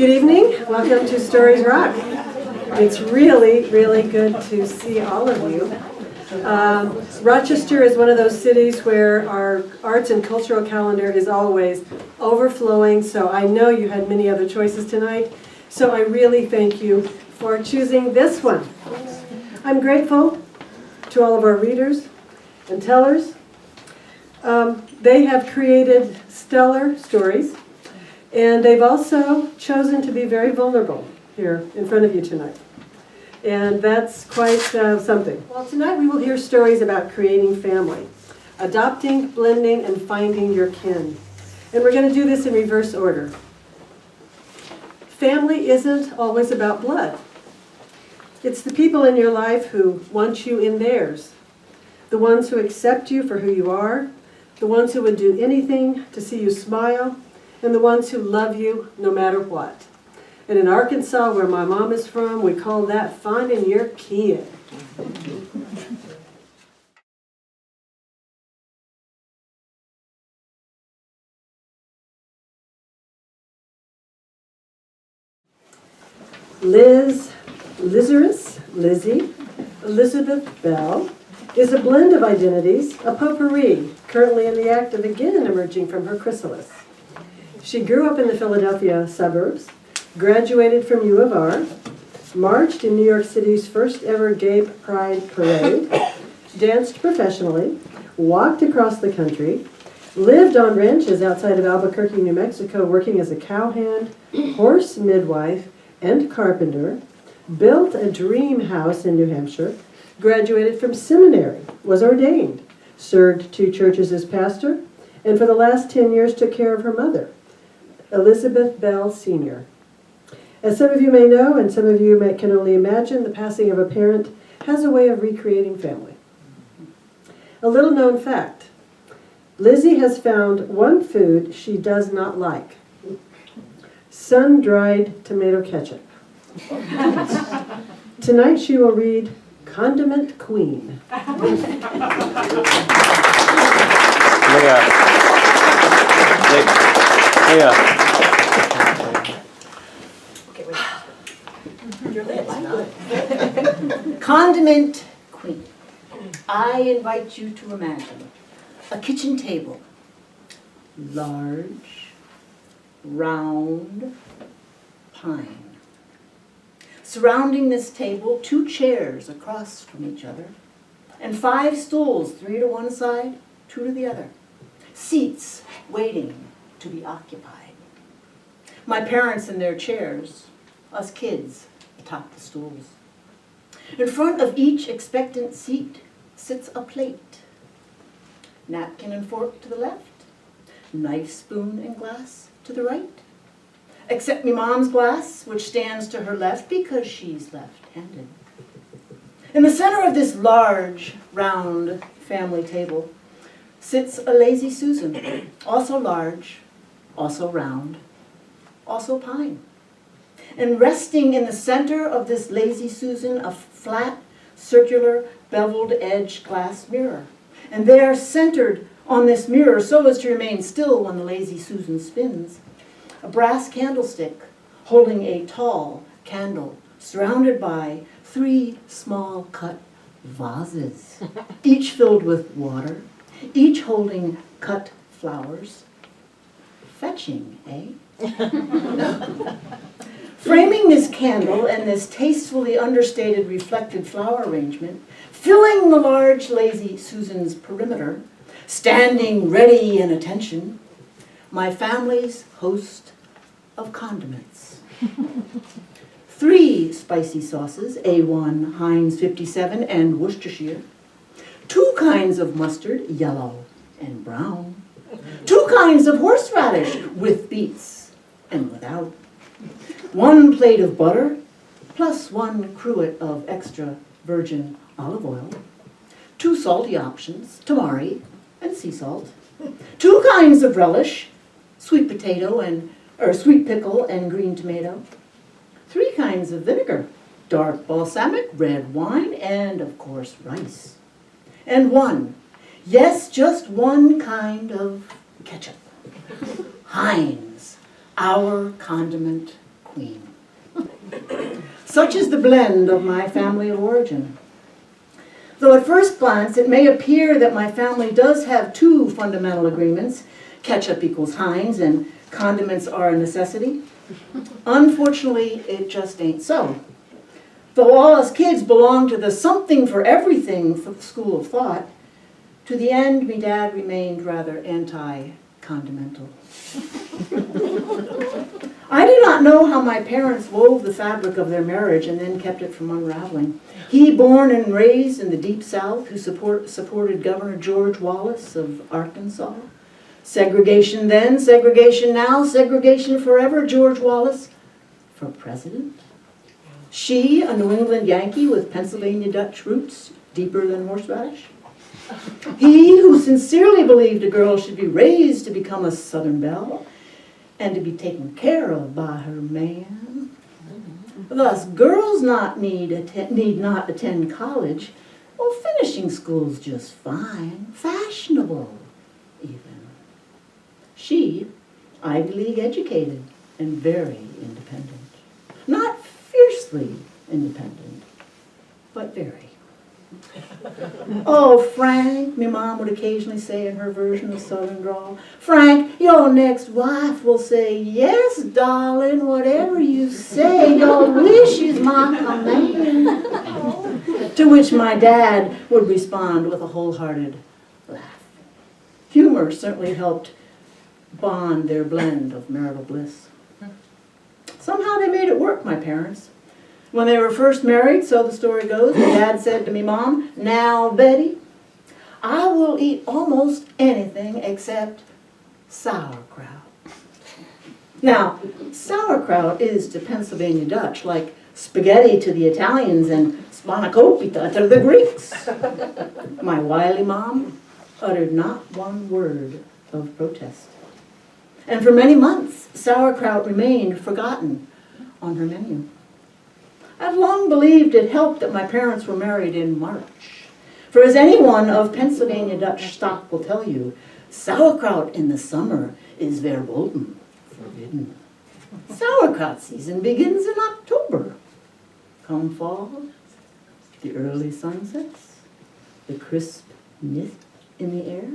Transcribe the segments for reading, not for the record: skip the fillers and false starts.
Good evening. Welcome to StoriesRoc. It's really, really good to see all of you. Rochester is one of those cities where our arts and cultural calendar is always overflowing, so I know you had many other choices tonight. So I really thank you for choosing this one. I'm grateful to all of our readers and tellers. They have created stellar stories, and they've also chosen to be very vulnerable here in front of you tonight. And that's quite something. Well, tonight we will hear stories about creating family, adopting, blending, and finding your kin. And we're going to do this in reverse order. Family isn't always about blood. It's the people in your life who want you in theirs, the ones who accept you for who you are, the ones who would do anything to see you smile, and the ones who love you no matter what. And in Arkansas, where my mom is from, we call that finding your kin. Lizzie Elizabeth Bell is a blend of identities, a potpourri, currently in the act of again emerging from her chrysalis. She grew up in the Philadelphia suburbs, graduated from U of R, marched in New York City's first ever Gay Pride Parade, danced professionally, walked across the country, lived on ranches outside of Albuquerque, New Mexico, working as a cowhand, horse midwife, and carpenter, built a dream house in New Hampshire, graduated from seminary, was ordained, served 2 churches as pastor, and for the last 10 years took care of her mother, Elizabeth Bell Sr. As some of you may know, and some of you can only imagine, the passing of a parent has a way of recreating family. A little known fact, Lizzie has found one food she does not like: sun-dried tomato ketchup. Tonight she will read Condiment Queen. Leah. Condiment Queen. I invite you to imagine a kitchen table, large, round, pine. Surrounding this table, 2 chairs across from each other, and 5 stools, 3 to one side, 2 to the other. Seats waiting to be occupied. My parents in their chairs, us kids atop the stools. In front of each expectant seat sits a plate. Napkin and fork to the left, knife, spoon, and glass to the right. Except me mom's glass, which stands to her left because she's left-handed. In the center of this large, round family table sits a lazy Susan, also large, also round, also pine. And resting in the center of this lazy Susan, a flat, circular, beveled edge glass mirror. And there, centered on this mirror, so as to remain still when the lazy Susan spins, a brass candlestick holding a tall candle surrounded by 3 small cut vases, each filled with water, each holding cut flowers. Fetching, eh? Framing this candle and this tastefully understated reflected flower arrangement, filling the large lazy Susan's perimeter, standing ready in attention, my family's host of condiments. 3 spicy sauces, A1, Heinz 57, and Worcestershire. 2 kinds of mustard, yellow and brown. 2 kinds of horseradish, with beets and without. 1 plate of butter, plus 1 cruet of extra virgin olive oil. 2 salty options, tamari and sea salt. 2 kinds of relish, sweet pickle and green tomato. 3 kinds of vinegar, dark balsamic, red wine, and of course rice. And 1, yes, just 1 kind of ketchup. Heinz, our condiment queen. Such is the blend of my family of origin. Though at first glance it may appear that my family does have two fundamental agreements, ketchup equals Heinz and condiments are a necessity, unfortunately it just ain't so. Though all us kids belong to the something for everything for the school of thought, to the end me dad remained rather anti-condimental. I do not know how my parents wove the fabric of their marriage and then kept it from unraveling. He, born and raised in the Deep South, who supported Governor George Wallace of Arkansas. Segregation then, segregation now, segregation forever, George Wallace for president. She, a New England Yankee with Pennsylvania Dutch roots, deeper than horseradish. He, who sincerely believed a girl should be raised to become a Southern belle and to be taken care of by her man. Thus, girls need not attend college. Well, finishing school's just fine, fashionable even. She, Ivy League educated and very independent. Not fiercely independent, but very. Oh, Frank, my mom would occasionally say in her version of Southern drawl, Frank, your next wife will say, yes, darling, whatever you say, your wish is my command. To which my dad would respond with a wholehearted laugh. Humor certainly helped bond their blend of marital bliss. Somehow they made it work, my parents. When they were first married, so the story goes, my dad said to me, Mom, now, Betty, I will eat almost anything except sauerkraut. Now, sauerkraut is to Pennsylvania Dutch like spaghetti to the Italians and spanakopita to the Greeks. My wily mom uttered not one word of protest. And for many months, sauerkraut remained forgotten on her menu. I've long believed it helped that my parents were married in March. For as anyone of Pennsylvania Dutch stock will tell you, sauerkraut in the summer is verboten, forbidden. Sauerkraut season begins in October. Come fall, the early sunsets, the crisp mist in the air,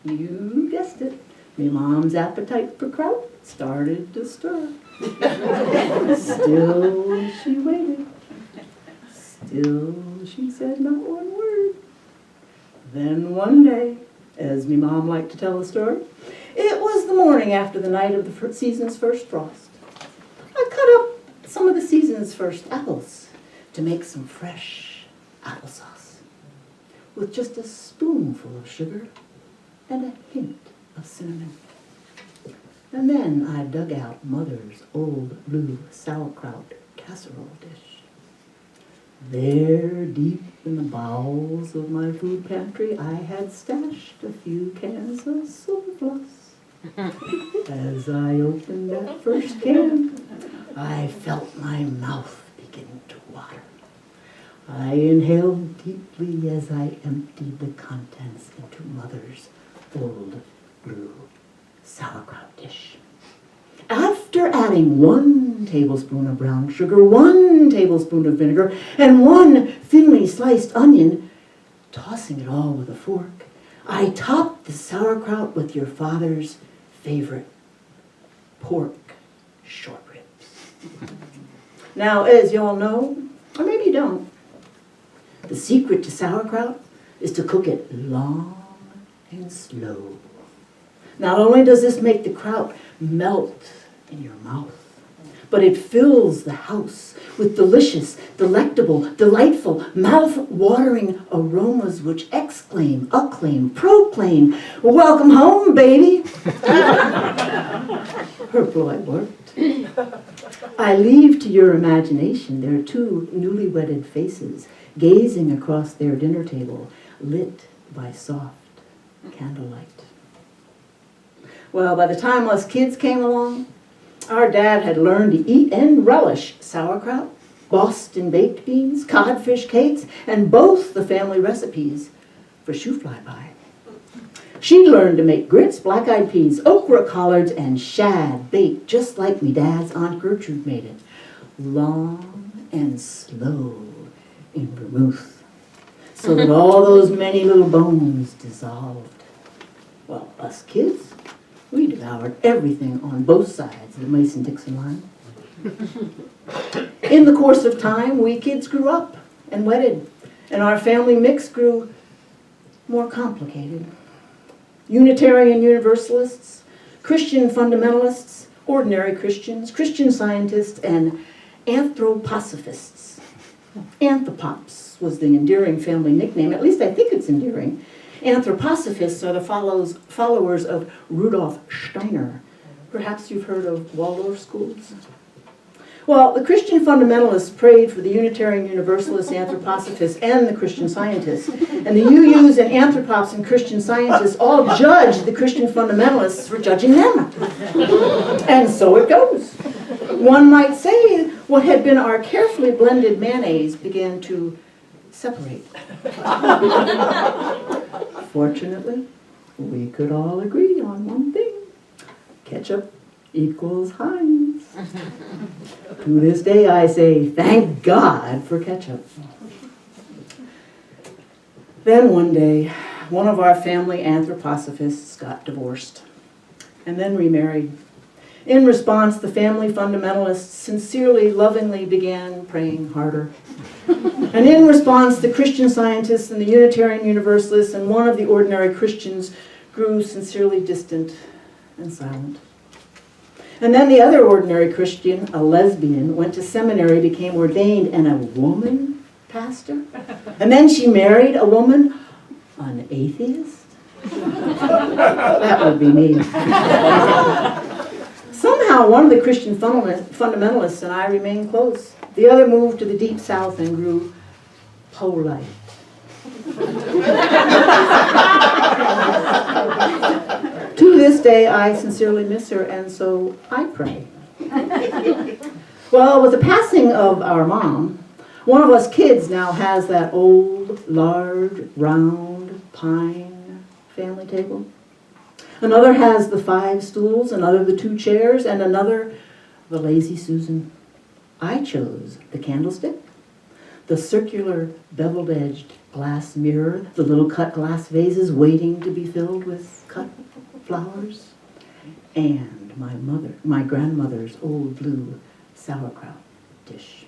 you guessed it, my mom's appetite for kraut started to stir. Still she waited. Still she said not one word. Then one day, as me mom liked to tell the story, it was the morning after the night of the season's first frost. I cut up some of the season's first apples to make some fresh applesauce with just a spoonful of sugar and a hint of cinnamon. And then I dug out Mother's old blue sauerkraut casserole dish. There, deep in the bowels of my food pantry, I had stashed a few cans of surplus. As I opened that first can, I felt my mouth begin to water. I inhaled deeply as I emptied the contents into Mother's old blue sauerkraut dish. After adding 1 tablespoon of brown sugar, 1 tablespoon of vinegar, and 1 thinly sliced onion, tossing it all with a fork, I topped the sauerkraut with your father's favorite pork short ribs. Now, as you all know, or maybe you don't, the secret to sauerkraut is to cook it long and slow. Not only does this make the kraut melt in your mouth, but it fills the house with delicious, delectable, delightful, mouth-watering aromas which exclaim, acclaim, proclaim, welcome home, baby. Her ploy worked. I leave to your imagination their 2 newly wedded faces gazing across their dinner table, lit by soft candlelight. Well, by the time us kids came along, our dad had learned to eat and relish sauerkraut, Boston baked beans, codfish cakes, and both the family recipes for shoe flyby. She learned to make grits, black-eyed peas, okra collards, and shad baked just like me dad's Aunt Gertrude made it. Long and slow in vermouth, so that all those many little bones dissolved. Well, us kids, we devoured everything on both sides of the Mason-Dixon line. In the course of time, we kids grew up and wedded, and our family mix grew more complicated. Unitarian Universalists, Christian fundamentalists, ordinary Christians, Christian scientists, and anthroposophists. Anthropops was the endearing family nickname, at least I think it's endearing. Anthroposophists are the followers of Rudolf Steiner. Perhaps you've heard of Waldorf schools? Well, the Christian fundamentalists prayed for the Unitarian Universalists, Anthroposophists, and the Christian scientists. And the UUs and Anthropops and Christian scientists all judged the Christian fundamentalists for judging them. And so it goes. One might say what had been our carefully blended mayonnaise began to separate. Fortunately, we could all agree on one thing. Ketchup equals Heinz. To this day, I say, thank God for ketchup. Then one day, one of our family anthroposophists got divorced and then remarried. In response, the family fundamentalists sincerely, lovingly began praying harder. And in response, the Christian scientists and the Unitarian Universalists and one of the ordinary Christians grew sincerely distant and silent. And then the other ordinary Christian, a lesbian, went to seminary, became ordained, and a woman pastor. And then she married a woman, an atheist. That would be me. Somehow, one of the Christian fundamentalists and I remained close. The other moved to the deep south and grew polite. To this day, I sincerely miss her, and so I pray. Well, with the passing of our mom, one of us kids now has that old, large, round, pine family table. Another has the 5 stools, another the 2 chairs, and another the lazy Susan. I chose the candlestick, the circular beveled-edged glass mirror, the little cut glass vases waiting to be filled with cut flowers, and my grandmother's old blue sauerkraut dish.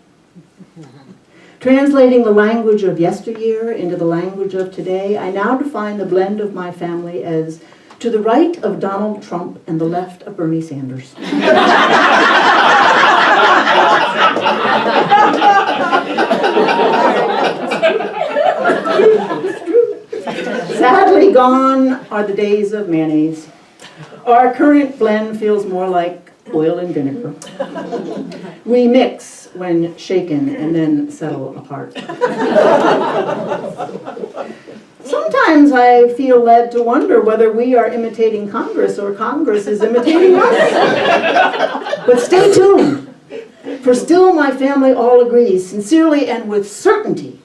Translating the language of yesteryear into the language of today, I now define the blend of my family as to the right of Donald Trump and the left of Bernie Sanders. Sadly gone are the days of mayonnaise. Our current blend feels more like oil and vinegar. We mix when shaken and then settle apart. Sometimes I feel led to wonder whether we are imitating Congress or Congress is imitating us. But stay tuned, for still my family all agrees, sincerely and with certainty,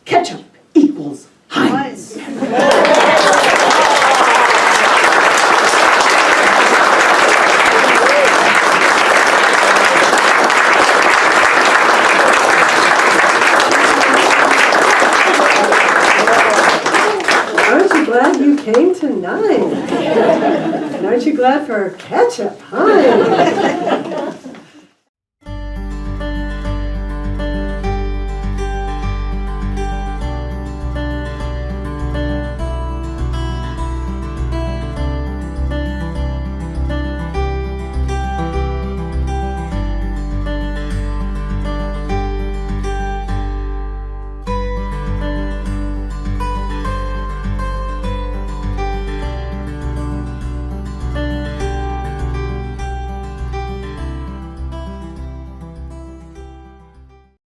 ketchup equals Heinz. Glad you came tonight. And aren't you glad for ketchup, huh?